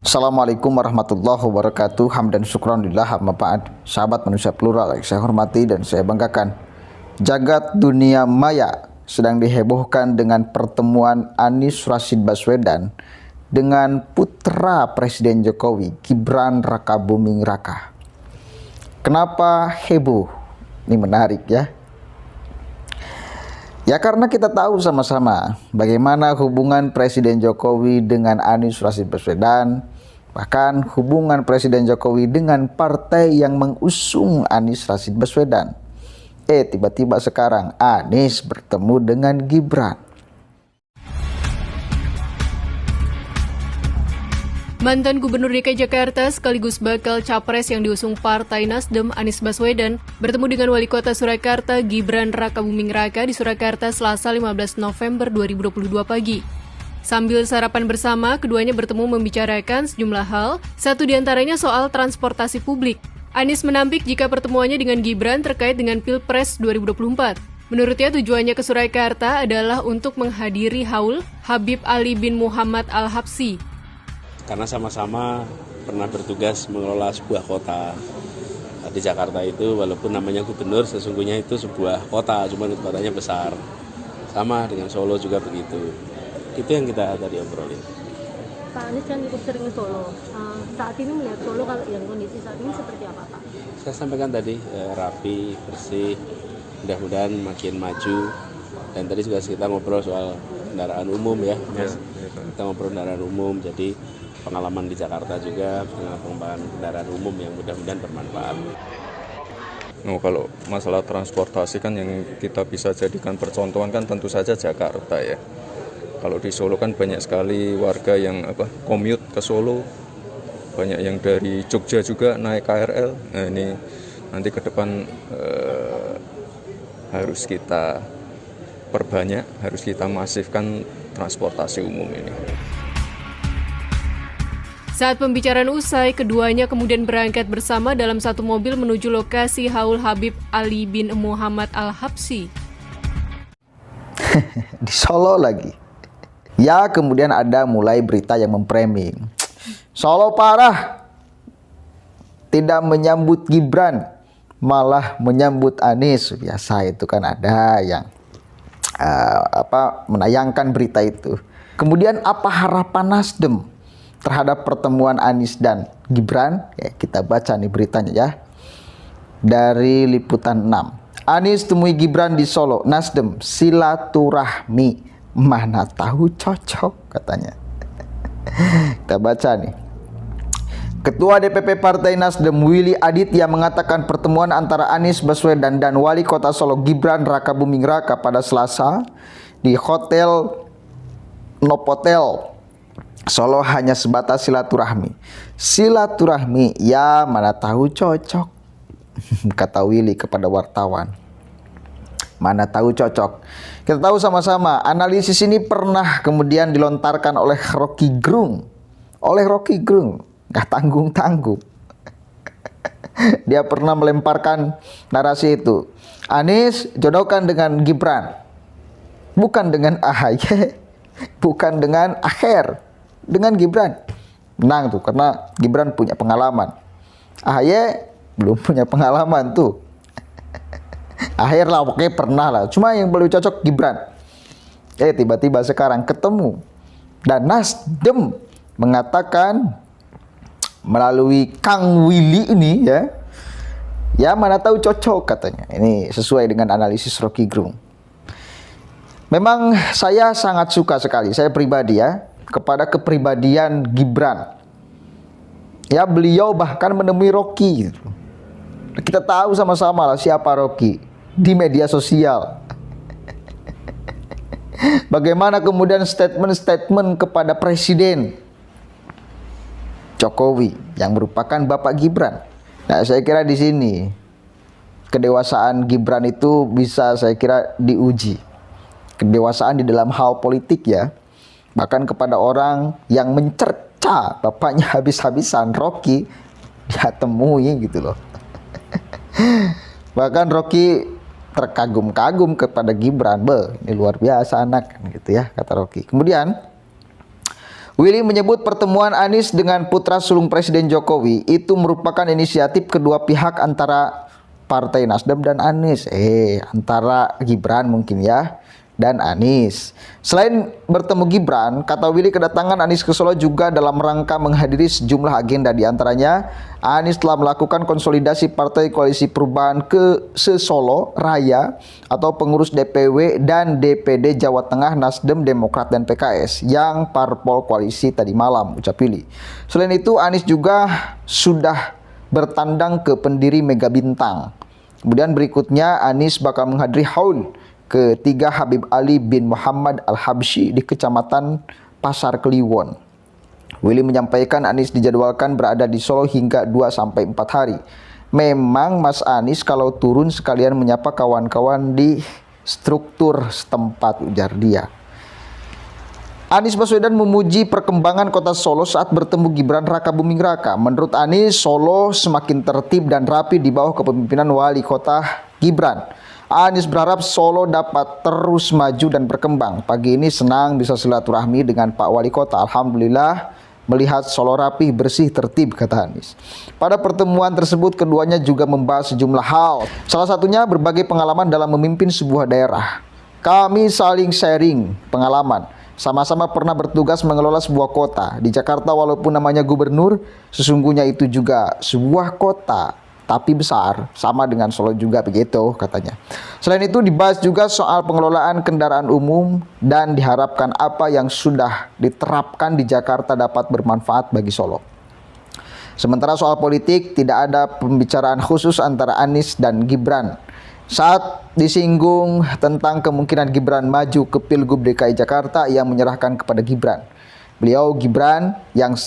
Assalamualaikum warahmatullahi wabarakatuh. Hamdan syukran lillah, amma ba'd. Sahabat manusia plural yang saya hormati dan saya banggakan, jagat dunia maya sedang dihebohkan dengan pertemuan Anies Rashid Baswedan dengan putra Presiden Jokowi, Gibran Rakabuming Raka. Kenapa heboh? Ini menarik ya. Ya karena kita tahu sama-sama bagaimana hubungan Presiden Jokowi dengan Anies Rashid Baswedan, bahkan hubungan Presiden Jokowi dengan partai yang mengusung Anies Rashid Baswedan. Tiba-tiba sekarang Anies bertemu dengan Gibran. Mantan Gubernur DKI Jakarta sekaligus bakal capres yang diusung Partai Nasdem Anies Baswedan bertemu dengan Wali Kota Surakarta Gibran Rakabuming Raka di Surakarta Selasa 15 November 2022 pagi. Sambil sarapan bersama, keduanya bertemu membicarakan sejumlah hal, satu diantaranya soal transportasi publik. Anies menampik jika pertemuannya dengan Gibran terkait dengan Pilpres 2024. Menurutnya tujuannya ke Surakarta adalah untuk menghadiri haul Habib Ali bin Muhammad Al-Habsyi. Karena sama-sama pernah bertugas mengelola sebuah kota. Di Jakarta itu walaupun namanya gubernur, sesungguhnya itu sebuah kota, cuma kotanya besar. Sama dengan Solo juga begitu. Itu yang kita tadi obrolin. Pak Anies kan cukup sering ke Solo. Saat ini melihat Solo kalau yang kondisi saat ini seperti apa, Pak? Saya sampaikan tadi, rapi, bersih, mudah-mudahan makin maju. Dan tadi juga kita ngobrol soal kendaraan umum ya. Kita ngobrol kendaraan umum, jadi pengalaman di Jakarta juga dengan pengembangan kendaraan umum yang mudah-mudahan bermanfaat. Kalau masalah transportasi kan yang kita bisa jadikan percontohan kan tentu saja Jakarta ya. Kalau di Solo kan banyak sekali warga yang commute ke Solo, banyak yang dari Jogja juga naik KRL. Nah ini nanti ke depan harus kita perbanyak, harus kita masifkan transportasi umum ini. Saat pembicaraan usai, keduanya kemudian berangkat bersama dalam satu mobil menuju lokasi haul Habib Ali bin Muhammad Al-Habsyi. Di Solo lagi. Ya kemudian ada mulai berita yang memframing. Solo parah. Tidak menyambut Gibran, malah menyambut Anies. Biasa itu kan ada yang menayangkan berita itu. Kemudian apa harapan Nasdem terhadap pertemuan Anies dan Gibran? Ya, kita baca nih beritanya ya. Dari Liputan 6. Anies temui Gibran di Solo, Nasdem silaturahmi, mana tahu cocok katanya. Kita baca nih. Ketua DPP Partai Nasdem Willy Aditya mengatakan pertemuan antara Anies Baswedan dan Wali Kota Solo Gibran Rakabuming Raka pada Selasa di Hotel Novotel Solo hanya sebatas silaturahmi. Silaturahmi, ya mana tahu cocok, kata Willy kepada wartawan. Mana tahu cocok. Kita tahu sama-sama, analisis ini pernah kemudian dilontarkan oleh Rocky Gerung. Nggak tanggung-tanggung. Dia pernah melemparkan narasi itu. Anies jodohkan dengan Gibran, bukan dengan AHY, bukan dengan Aher, dengan Gibran. Menang tuh karena Gibran punya pengalaman. AHY belum punya pengalaman tuh. Aher lah pokoknya pernah lah. Cuma yang paling cocok Gibran. Tiba-tiba sekarang ketemu. Dan Nasdem mengatakan melalui Kang Willy ini ya mana tahu cocok katanya. Ini sesuai dengan analisis Rocky Gerung. Memang saya sangat suka sekali, saya pribadi ya, kepada kepribadian Gibran. Ya beliau bahkan menemui Rocky gitu. Kita tahu sama-sama lah siapa Rocky di media sosial. Bagaimana kemudian statement-statement kepada Presiden Jokowi yang merupakan Bapak Gibran. Nah, saya kira di sini kedewasaan Gibran itu bisa saya kira diuji. Kedewasaan di dalam hal politik ya. Bahkan kepada orang yang mencerca bapaknya habis-habisan, Rocky dia temui gitu loh. Bahkan Rocky terkagum-kagum kepada Gibran. Ini luar biasa anak gitu ya, kata Rocky. Kemudian Willy menyebut pertemuan Anies dengan putra sulung Presiden Jokowi itu merupakan inisiatif kedua pihak antara Partai Nasdem dan Anies. Antara Gibran mungkin ya dan Anies. Selain bertemu Gibran, kata Willy, kedatangan Anies ke Solo juga dalam rangka menghadiri sejumlah agenda. Di antaranya, Anies telah melakukan konsolidasi Partai Koalisi Perubahan ke Solo Raya atau pengurus DPW dan DPD Jawa Tengah Nasdem, Demokrat, dan PKS yang parpol koalisi tadi malam, ucap Willy. Selain itu, Anies juga sudah bertandang ke pendiri Mega Bintang. Kemudian berikutnya, Anies bakal menghadiri haul ketiga Habib Ali bin Muhammad Al-Habsyi di Kecamatan Pasar Kliwon. Willy menyampaikan Anies dijadwalkan berada di Solo hingga 2-4 hari. Memang Mas Anies kalau turun sekalian menyapa kawan-kawan di struktur setempat, ujar dia. Anies Baswedan memuji perkembangan kota Solo saat bertemu Gibran Rakabuming Raka. Menurut Anies, Solo semakin tertib dan rapi di bawah kepemimpinan wali kota Gibran. Anies berharap Solo dapat terus maju dan berkembang. Pagi ini senang bisa silaturahmi dengan Pak Wali Kota. Alhamdulillah melihat Solo rapi, bersih, tertib, kata Anies. Pada pertemuan tersebut keduanya juga membahas sejumlah hal. Salah satunya berbagai pengalaman dalam memimpin sebuah daerah. Kami saling sharing pengalaman. Sama-sama pernah bertugas mengelola sebuah kota. Di Jakarta walaupun namanya gubernur, sesungguhnya itu juga sebuah kota, tapi besar, sama dengan Solo juga begitu, katanya. Selain itu dibahas juga soal pengelolaan kendaraan umum dan diharapkan apa yang sudah diterapkan di Jakarta dapat bermanfaat bagi Solo. Sementara soal politik, tidak ada pembicaraan khusus antara Anies dan Gibran. Saat disinggung tentang kemungkinan Gibran maju ke Pilgub DKI Jakarta, ia menyerahkan kepada Gibran. Gibran yang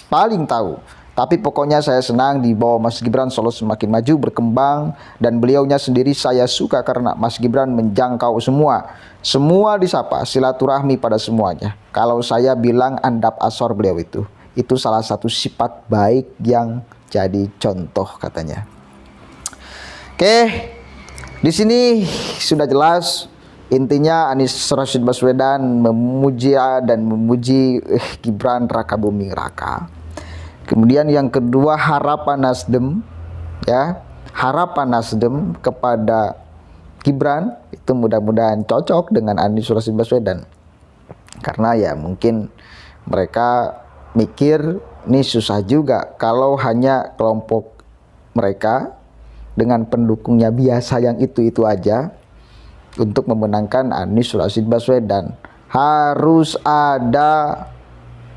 paling tahu. Tapi pokoknya saya senang di bawah Mas Gibran Solo semakin maju, berkembang, dan beliaunya sendiri saya suka karena Mas Gibran menjangkau semua. Semua disapa, silaturahmi pada semuanya. Kalau saya bilang andap asor beliau itu salah satu sifat baik yang jadi contoh, katanya. Oke, di sini sudah jelas intinya Anies Rashid Baswedan memuji Gibran Rakabuming Raka. Kemudian yang kedua, harapan Nasdem, ya, harapan Nasdem kepada Gibran itu mudah-mudahan cocok dengan Anies Rashid Baswedan. Karena ya mungkin mereka mikir ini susah juga kalau hanya kelompok mereka dengan pendukungnya biasa yang itu-itu aja untuk memenangkan Anies Rashid Baswedan. Harus ada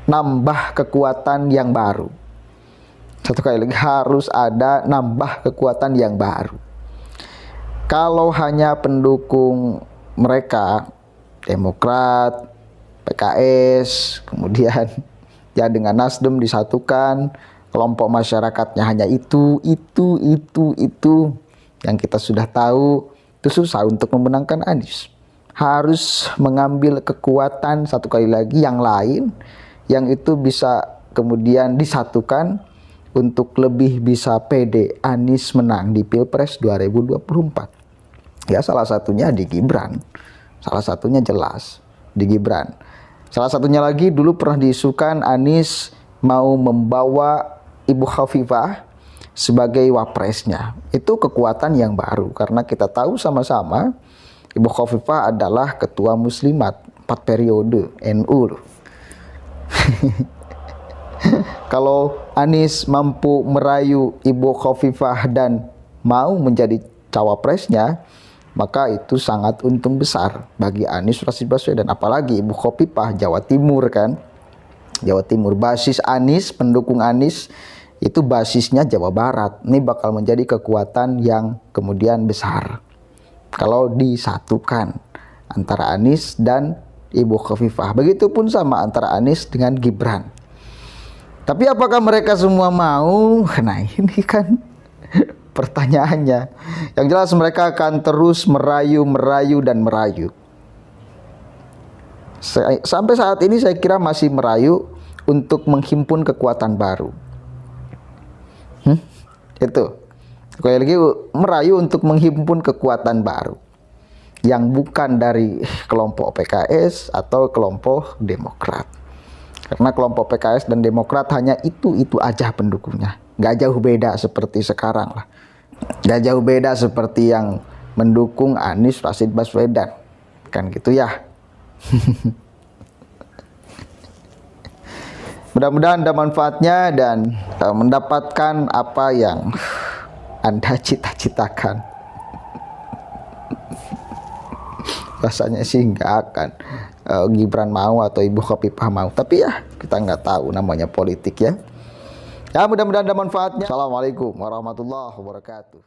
nambah kekuatan yang baru. Satu kali lagi, harus ada nambah kekuatan yang baru. Kalau hanya pendukung mereka, Demokrat, PKS, kemudian ya dengan Nasdem disatukan, kelompok masyarakatnya hanya itu yang kita sudah tahu, itu susah untuk memenangkan Anies. Harus mengambil kekuatan satu kali lagi yang lain, yang itu bisa kemudian disatukan untuk lebih bisa pede Anies menang di Pilpres 2024. Ya salah satunya di Gibran. Salah satunya jelas di Gibran. Salah satunya lagi dulu pernah diisukan Anies mau membawa Ibu Khofifah sebagai wapresnya. Itu kekuatan yang baru karena kita tahu sama-sama Ibu Khofifah adalah ketua Muslimat 4 periode NU. Kalau Anies mampu merayu Ibu Khofifah dan mau menjadi cawapresnya, maka itu sangat untung besar bagi Anies Rashid Baswedan. Apalagi Ibu Khofifah Jawa Timur kan, Jawa Timur, basis Anies, pendukung Anies itu basisnya Jawa Barat. Ini bakal menjadi kekuatan yang kemudian besar kalau disatukan antara Anies dan Ibu Khofifah. Begitupun sama antara Anies dengan Gibran. Tapi apakah mereka semua mau? Nah ini kan pertanyaannya. Yang jelas mereka akan terus merayu dan merayu. Sampai saat ini saya kira masih merayu untuk menghimpun kekuatan baru. Itu. Sekali lagi merayu untuk menghimpun kekuatan baru. Yang bukan dari kelompok PKS atau kelompok Demokrat. Karena kelompok PKS dan Demokrat hanya itu aja pendukungnya. Nggak jauh beda seperti sekarang lah. Nggak jauh beda seperti yang mendukung Anies Rashid Baswedan. Kan gitu ya. Mudah-mudahan ada manfaatnya dan mendapatkan apa yang Anda cita-citakan. Rasanya sih nggak akan Gibran mau atau Ibu Khofifah mau. Tapi ya kita nggak tahu, namanya politik ya. Ya mudah-mudahan ada manfaatnya. Assalamualaikum warahmatullahi wabarakatuh.